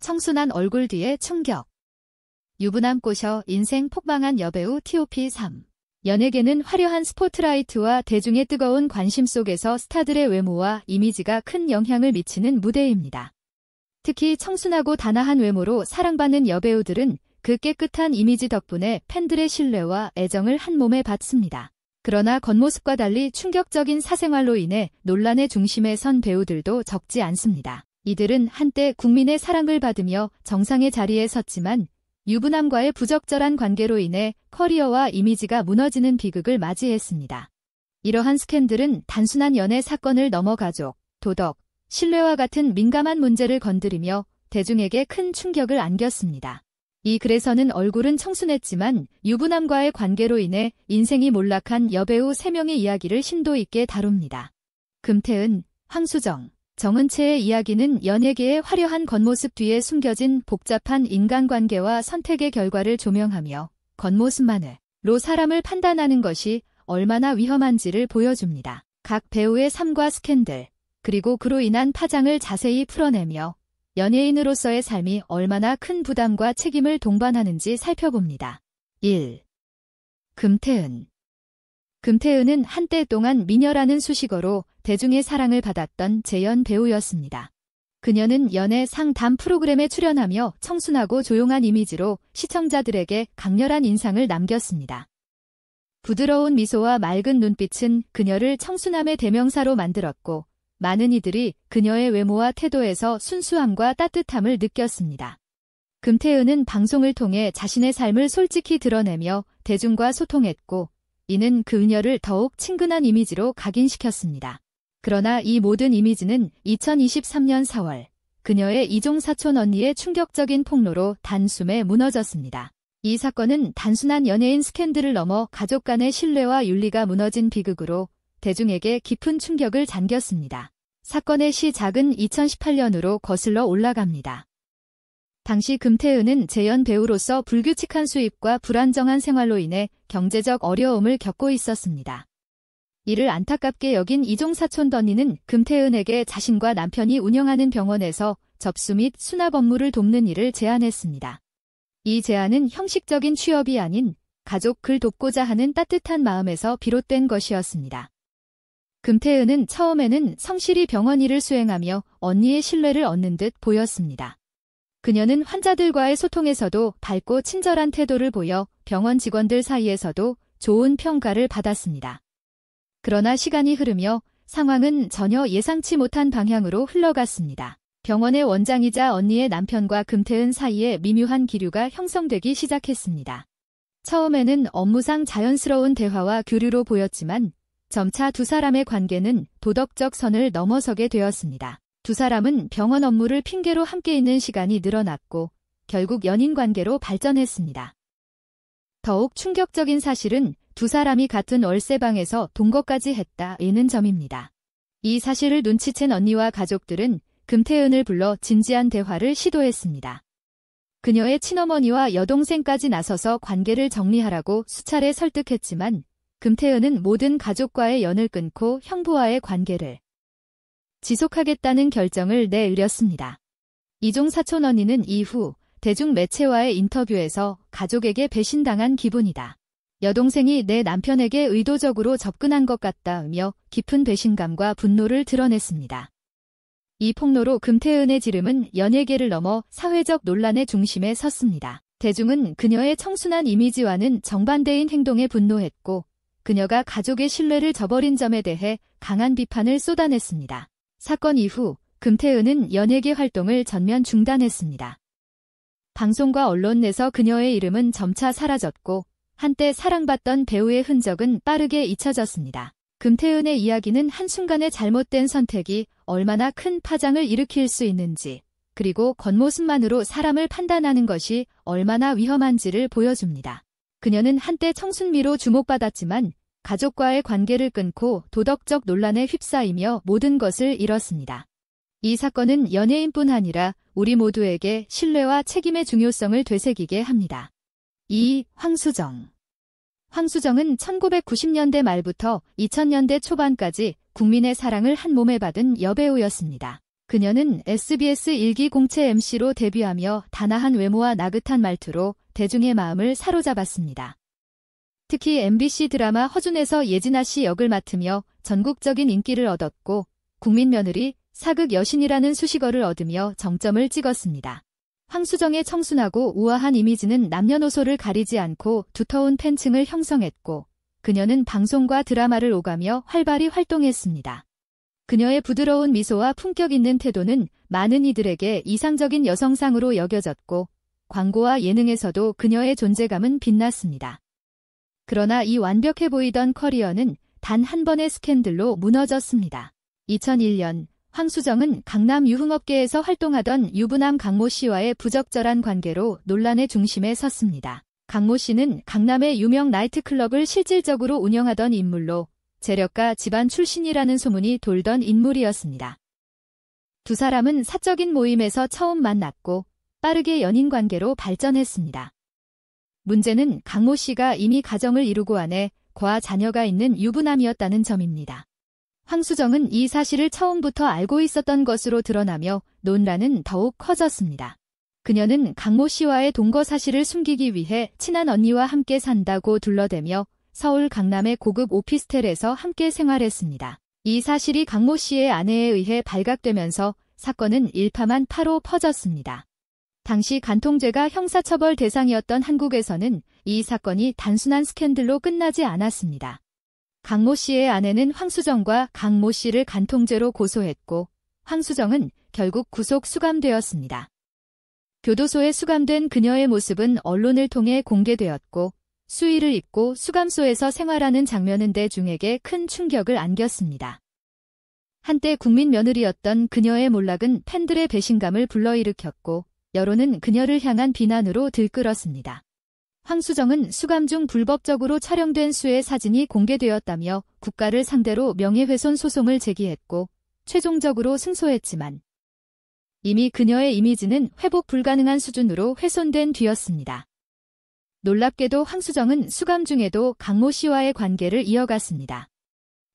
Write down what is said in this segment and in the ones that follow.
청순한 얼굴 뒤에 충격. 유부남 꼬셔 인생 폭망한 여배우 T.O.P. 3. 연예계는 화려한 스포트라이트와 대중의 뜨거운 관심 속에서 스타들의 외모와 이미지가 큰 영향을 미치는 무대입니다. 특히 청순하고 단아한 외모로 사랑받는 여배우들은 그 깨끗한 이미지 덕분에 팬들의 신뢰와 애정을 한몸에 받습니다. 그러나 겉모습과 달리 충격적인 사생활로 인해 논란의 중심에 선 배우들도 적지 않습니다. 이들은 한때 국민의 사랑을 받으며 정상의 자리에 섰지만 유부남과의 부적절한 관계로 인해 커리어와 이미지가 무너지는 비극을 맞이했습니다. 이러한 스캔들은 단순한 연애 사건을 넘어 가족, 도덕, 신뢰와 같은 민감한 문제를 건드리며 대중에게 큰 충격을 안겼습니다. 이 글에서는 얼굴은 청순했지만 유부남과의 관계로 인해 인생이 몰락한 여배우 3명의 이야기를 심도 있게 다룹니다. 금태은, 황수정, 정은채의 이야기는 연예계의 화려한 겉모습 뒤에 숨겨진 복잡한 인간관계와 선택의 결과를 조명하며 겉모습만으로 사람을 판단하는 것이 얼마나 위험한지를 보여줍니다. 각 배우의 삶과 스캔들, 그리고 그로 인한 파장을 자세히 풀어내며 연예인으로서의 삶이 얼마나 큰 부담과 책임을 동반하는지 살펴봅니다. 1. 금태은. 금태은은 한때 동안 미녀라는 수식어로 대중의 사랑을 받았던 재연 배우였습니다. 그녀는 연애 상담 프로그램에 출연하며 청순하고 조용한 이미지로 시청자들에게 강렬한 인상을 남겼습니다. 부드러운 미소와 맑은 눈빛은 그녀를 청순함의 대명사로 만들었고 많은 이들이 그녀의 외모와 태도에서 순수함과 따뜻함을 느꼈습니다. 금태은은 방송을 통해 자신의 삶을 솔직히 드러내며 대중과 소통했고 이는 그녀를 더욱 친근한 이미지로 각인시켰습니다. 그러나 이 모든 이미지는 2023년 4월 그녀의 이종사촌 언니의 충격적인 폭로로 단숨에 무너졌습니다. 이 사건은 단순한 연예인 스캔들을 넘어 가족 간의 신뢰와 윤리가 무너진 비극으로 대중에게 깊은 충격을 잠겼습니다. 사건의 시작은 2018년으로 거슬러 올라갑니다. 당시 금태은은 재연 배우로서 불규칙한 수입과 불안정한 생활로 인해 경제적 어려움을 겪고 있었습니다. 이를 안타깝게 여긴 이종사촌 언니는 금태은에게 자신과 남편이 운영하는 병원에서 접수 및 수납 업무를 돕는 일을 제안했습니다. 이 제안은 형식적인 취업이 아닌 가족을 돕고자 하는 따뜻한 마음에서 비롯된 것이었습니다. 금태은은 처음에는 성실히 병원 일을 수행하며 언니의 신뢰를 얻는 듯 보였습니다. 그녀는 환자들과의 소통에서도 밝고 친절한 태도를 보여 병원 직원들 사이에서도 좋은 평가를 받았습니다. 그러나 시간이 흐르며 상황은 전혀 예상치 못한 방향으로 흘러갔습니다. 병원의 원장이자 언니의 남편과 금태은 사이에 미묘한 기류가 형성되기 시작했습니다. 처음에는 업무상 자연스러운 대화와 교류로 보였지만 점차 두 사람의 관계는 도덕적 선을 넘어서게 되었습니다. 두 사람은 병원 업무를 핑계로 함께 있는 시간이 늘어났고 결국 연인 관계로 발전했습니다. 더욱 충격적인 사실은 두 사람이 같은 월세방에서 동거까지 했다는 점입니다. 이 사실을 눈치챈 언니와 가족들은 금태은을 불러 진지한 대화를 시도했습니다. 그녀의 친어머니와 여동생까지 나서서 관계를 정리하라고 수차례 설득했지만 금태은은 모든 가족과의 연을 끊고 형부와의 관계를 지속하겠다는 결정을 내으렸습니다. 이종사촌 언니는 이후 대중매체와의 인터뷰에서 가족에게 배신당한 기분이다. 여동생이 내 남편에게 의도적으로 접근한 것 같다며 깊은 배신감과 분노를 드러냈습니다. 이 폭로로 금태은의 지름은 연예계를 넘어 사회적 논란의 중심에 섰습니다. 대중은 그녀의 청순한 이미지와는 정반대인 행동에 분노했고 그녀가 가족의 신뢰를 저버린 점에 대해 강한 비판을 쏟아냈습니다. 사건 이후 금태은은 연예계 활동을 전면 중단했습니다. 방송과 언론 내서 그녀의 이름은 점차 사라졌고 한때 사랑받던 배우의 흔적은 빠르게 잊혀졌습니다. 금태은의 이야기는 한순간의 잘못된 선택이 얼마나 큰 파장을 일으킬 수 있는지, 그리고 겉모습만으로 사람을 판단하는 것이 얼마나 위험한지를 보여줍니다. 그녀는 한때 청순미로 주목받았지만 가족과의 관계를 끊고 도덕적 논란에 휩싸이며 모든 것을 잃었습니다. 이 사건은 연예인뿐 아니라 우리 모두에게 신뢰와 책임의 중요성을 되새기게 합니다. 2. 황수정. 황수정은 1990년대 말부터 2000년대 초반까지 국민의 사랑을 한몸에 받은 여배우였습니다. 그녀는 SBS 일기 공채 MC로 데뷔하며 단아한 외모와 나긋한 말투로 대중의 마음을 사로잡았습니다. 특히 MBC 드라마 허준에서 예진아 씨 역을 맡으며 전국적인 인기를 얻었고 국민 며느리, 사극 여신이라는 수식어를 얻으며 정점을 찍었습니다. 황수정의 청순하고 우아한 이미지는 남녀노소를 가리지 않고 두터운 팬층을 형성했고 그녀는 방송과 드라마를 오가며 활발히 활동했습니다. 그녀의 부드러운 미소와 품격 있는 태도는 많은 이들에게 이상적인 여성상으로 여겨졌고 광고와 예능에서도 그녀의 존재감은 빛났습니다. 그러나 이 완벽해 보이던 커리어는 단 한 번의 스캔들로 무너졌습니다. 2001년 황수정은 강남 유흥업계에서 활동하던 유부남 강모 씨와의 부적절한 관계로 논란의 중심에 섰습니다. 강모 씨는 강남의 유명 나이트클럽을 실질적으로 운영하던 인물로 재력가 집안 출신이라는 소문이 돌던 인물이었습니다. 두 사람은 사적인 모임에서 처음 만났고 빠르게 연인 관계로 발전했습니다. 문제는 강모 씨가 이미 가정을 이루고 아내, 과 자녀가 있는 유부남이었다는 점입니다. 황수정은 이 사실을 처음부터 알고 있었던 것으로 드러나며 논란은 더욱 커졌습니다. 그녀는 강모 씨와의 동거 사실을 숨기기 위해 친한 언니와 함께 산다고 둘러대며 서울 강남의 고급 오피스텔에서 함께 생활했습니다. 이 사실이 강모 씨의 아내에 의해 발각되면서 사건은 일파만파로 퍼졌습니다. 당시 간통죄가 형사처벌 대상이었던 한국에서는 이 사건이 단순한 스캔들로 끝나지 않았습니다. 강모 씨의 아내는 황수정과 강모 씨를 간통죄로 고소했고 황수정은 결국 구속 수감되었습니다. 교도소에 수감된 그녀의 모습은 언론을 통해 공개되었고 수의를 입고 수감소에서 생활하는 장면은 대중에게 큰 충격을 안겼습니다. 한때 국민 며느리였던 그녀의 몰락은 팬들의 배신감을 불러일으켰고 여론은 그녀를 향한 비난으로 들끓었습니다. 황수정은 수감 중 불법적으로 촬영된 수의 사진이 공개되었다며 국가를 상대로 명예훼손 소송을 제기했고 최종적으로 승소했지만 이미 그녀의 이미지는 회복 불가능한 수준으로 훼손된 뒤였습니다. 놀랍게도 황수정은 수감 중에도 강모 씨와의 관계를 이어갔습니다.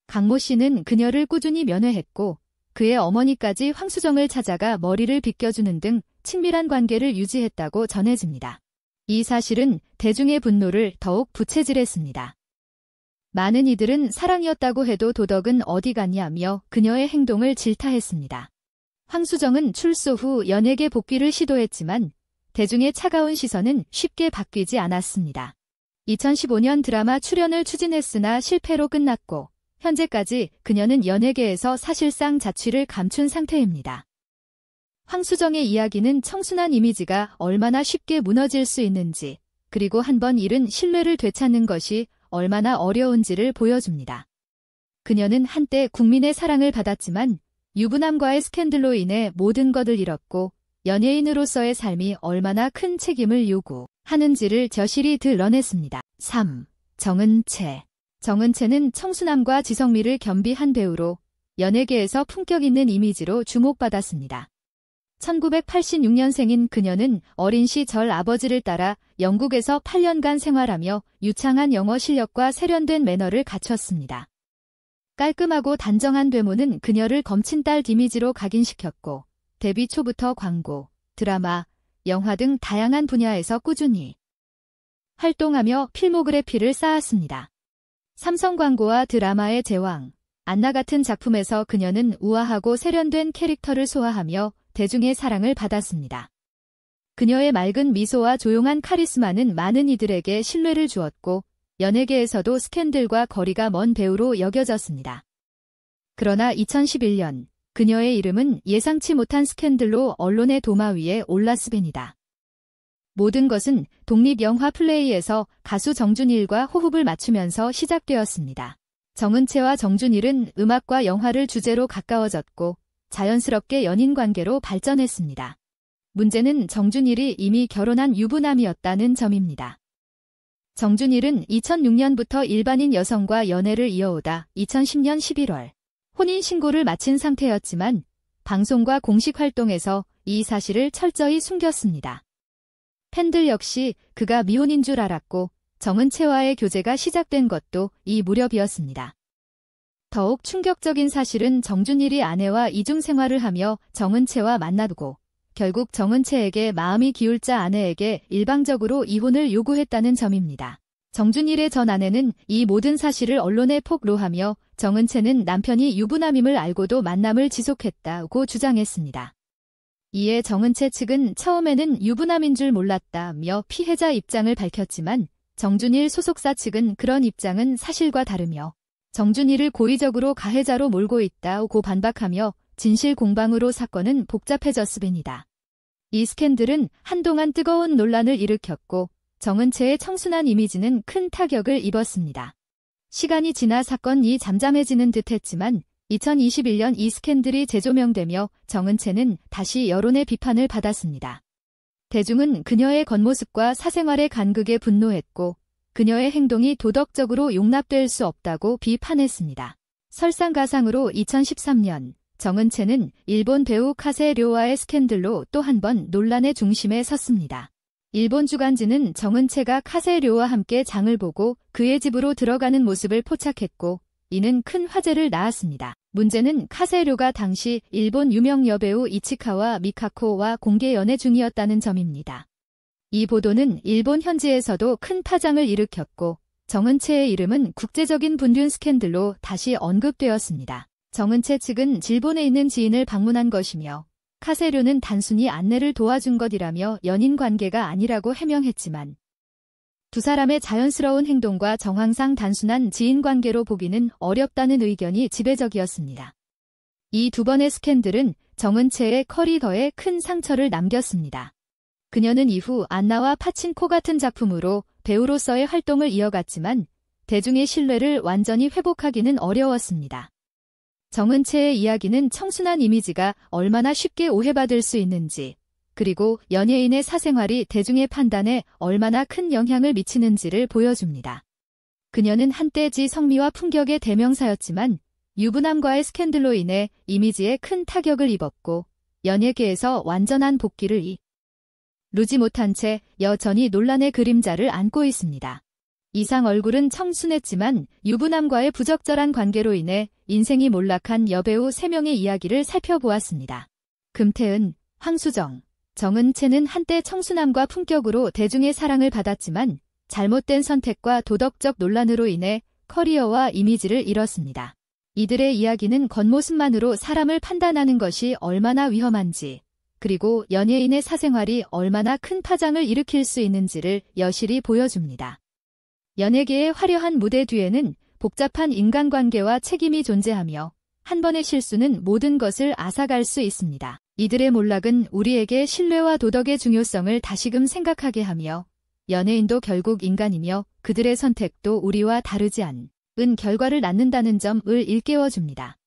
강모 씨는 그녀를 꾸준히 면회했고 그의 어머니까지 황수정을 찾아가 머리를 빗겨주는 등 친밀한 관계를 유지했다고 전해집니다. 이 사실은 대중의 분노를 더욱 부채질했습니다. 많은 이들은 사랑이었다고 해도 도덕은 어디 갔냐며 그녀의 행동을 질타했습니다. 황수정은 출소 후 연예계 복귀를 시도했지만 대중의 차가운 시선은 쉽게 바뀌지 않았습니다. 2015년 드라마 출연을 추진했으나 실패로 끝났고 현재까지 그녀는 연예계에서 사실상 자취를 감춘 상태입니다. 황수정의 이야기는 청순한 이미지가 얼마나 쉽게 무너질 수 있는지, 그리고 한번 잃은 신뢰를 되찾는 것이 얼마나 어려운지를 보여줍니다. 그녀는 한때 국민의 사랑을 받았지만 유부남과의 스캔들로 인해 모든 것을 잃었고 연예인으로서의 삶이 얼마나 큰 책임을 요구하는지를 저실히 드러냈습니다. 3. 정은채. 정은채는 청순함과 지성미를 겸비한 배우로 연예계에서 품격 있는 이미지로 주목받았습니다. 1986년생인 그녀는 어린 시절 아버지를 따라 영국에서 8년간 생활하며 유창한 영어 실력과 세련된 매너를 갖췄습니다. 깔끔하고 단정한 외모는 그녀를 검친딸 이미지로 각인시켰고 데뷔 초부터 광고, 드라마, 영화 등 다양한 분야에서 꾸준히 활동하며 필모그래피를 쌓았습니다. 삼성 광고와 드라마의 제왕, 안나 같은 작품에서 그녀는 우아하고 세련된 캐릭터를 소화하며 대중의 사랑을 받았습니다. 그녀의 맑은 미소와 조용한 카리스마는 많은 이들에게 신뢰를 주었고 연예계에서도 스캔들과 거리가 먼 배우로 여겨졌습니다. 그러나 2011년 그녀의 이름은 예상치 못한 스캔들로 언론의 도마 위에 올랐습니다. 모든 것은 독립영화 플레이에서 가수 정준일과 호흡을 맞추면서 시작되었습니다. 정은채와 정준일은 음악과 영화를 주제로 가까워졌고 자연스럽게 연인관계로 발전했습니다. 문제는 정준일이 이미 결혼한 유부남이었다는 점입니다. 정준일은 2006년부터 일반인 여성과 연애를 이어오다 2010년 11월 혼인신고를 마친 상태였지만 방송과 공식 활동에서 이 사실을 철저히 숨겼습니다. 팬들 역시 그가 미혼인 줄 알았고 정은채와의 교제가 시작된 것도 이 무렵이었습니다. 더욱 충격적인 사실은 정준일이 아내와 이중 생활을 하며 정은채와 만나두고 결국 정은채에게 마음이 기울자 아내에게 일방적으로 이혼을 요구했다는 점입니다. 정준일의 전 아내는 이 모든 사실을 언론에 폭로하며 정은채는 남편이 유부남임을 알고도 만남을 지속했다고 주장했습니다. 이에 정은채 측은 처음에는 유부남인 줄 몰랐다며 피해자 입장을 밝혔지만 정준일 소속사 측은 그런 입장은 사실과 다르며 정준일을 고의적으로 가해자로 몰고 있다고 반박하며 진실 공방으로 사건은 복잡해졌습니다. 이 스캔들은 한동안 뜨거운 논란을 일으켰고 정은채의 청순한 이미지는 큰 타격을 입었습니다. 시간이 지나 사건이 잠잠해지는 듯했지만 2021년 이 스캔들이 재조명되며 정은채는 다시 여론의 비판을 받았습니다. 대중은 그녀의 겉모습과 사생활의 간극에 분노했고 그녀의 행동이 도덕적으로 용납될 수 없다고 비판했습니다. 설상가상으로 2013년 정은채는 일본 배우 카세 료와의 스캔들로 또 한 번 논란의 중심에 섰습니다. 일본 주간지는 정은채가 카세 료와 함께 장을 보고 그의 집으로 들어가는 모습을 포착했고 이는 큰 화제를 낳았습니다. 문제는 카세 료가 당시 일본 유명 여배우 이치카와 미카코와 공개 연애 중이었다는 점입니다. 이 보도는 일본 현지에서도 큰 파장을 일으켰고 정은채의 이름은 국제적인 분균 스캔들로 다시 언급되었습니다. 정은채 측은 일본에 있는 지인을 방문한 것이며 카세료는 단순히 안내를 도와준 것이라며 연인 관계가 아니라고 해명했지만 두 사람의 자연스러운 행동과 정황상 단순한 지인 관계로 보기는 어렵다는 의견이 지배적이었습니다. 이 두 번의 스캔들은 정은채의 커리어에 큰 상처를 남겼습니다. 그녀는 이후 안나와 파친코 같은 작품으로 배우로서의 활동을 이어갔지만 대중의 신뢰를 완전히 회복하기는 어려웠습니다. 정은채의 이야기는 청순한 이미지가 얼마나 쉽게 오해받을 수 있는지, 그리고 연예인의 사생활이 대중의 판단에 얼마나 큰 영향을 미치는지를 보여줍니다. 그녀는 한때 성미와 품격의 대명사였지만 유부남과의 스캔들로 인해 이미지에 큰 타격을 입었고 연예계에서 완전한 복귀를 이루지 못한 채 여전히 논란의 그림자를 안고 있습니다. 이상 얼굴은 청순했지만 유부남과의 부적절한 관계로 인해 인생이 몰락한 여배우 3명의 이야기를 살펴보았습니다. 금태은, 황수정, 정은채는 한때 청순함과 품격으로 대중의 사랑을 받았지만 잘못된 선택과 도덕적 논란으로 인해 커리어와 이미지를 잃었습니다. 이들의 이야기는 겉모습만으로 사람을 판단하는 것이 얼마나 위험한지, 그리고 연예인의 사생활이 얼마나 큰 파장을 일으킬 수 있는지를 여실히 보여줍니다. 연예계의 화려한 무대 뒤에는 복잡한 인간관계와 책임이 존재하며 한 번의 실수는 모든 것을 앗아갈 수 있습니다. 이들의 몰락은 우리에게 신뢰와 도덕의 중요성을 다시금 생각하게 하며 연예인도 결국 인간이며 그들의 선택도 우리와 다르지 않은 결과를 낳는다는 점을 일깨워줍니다.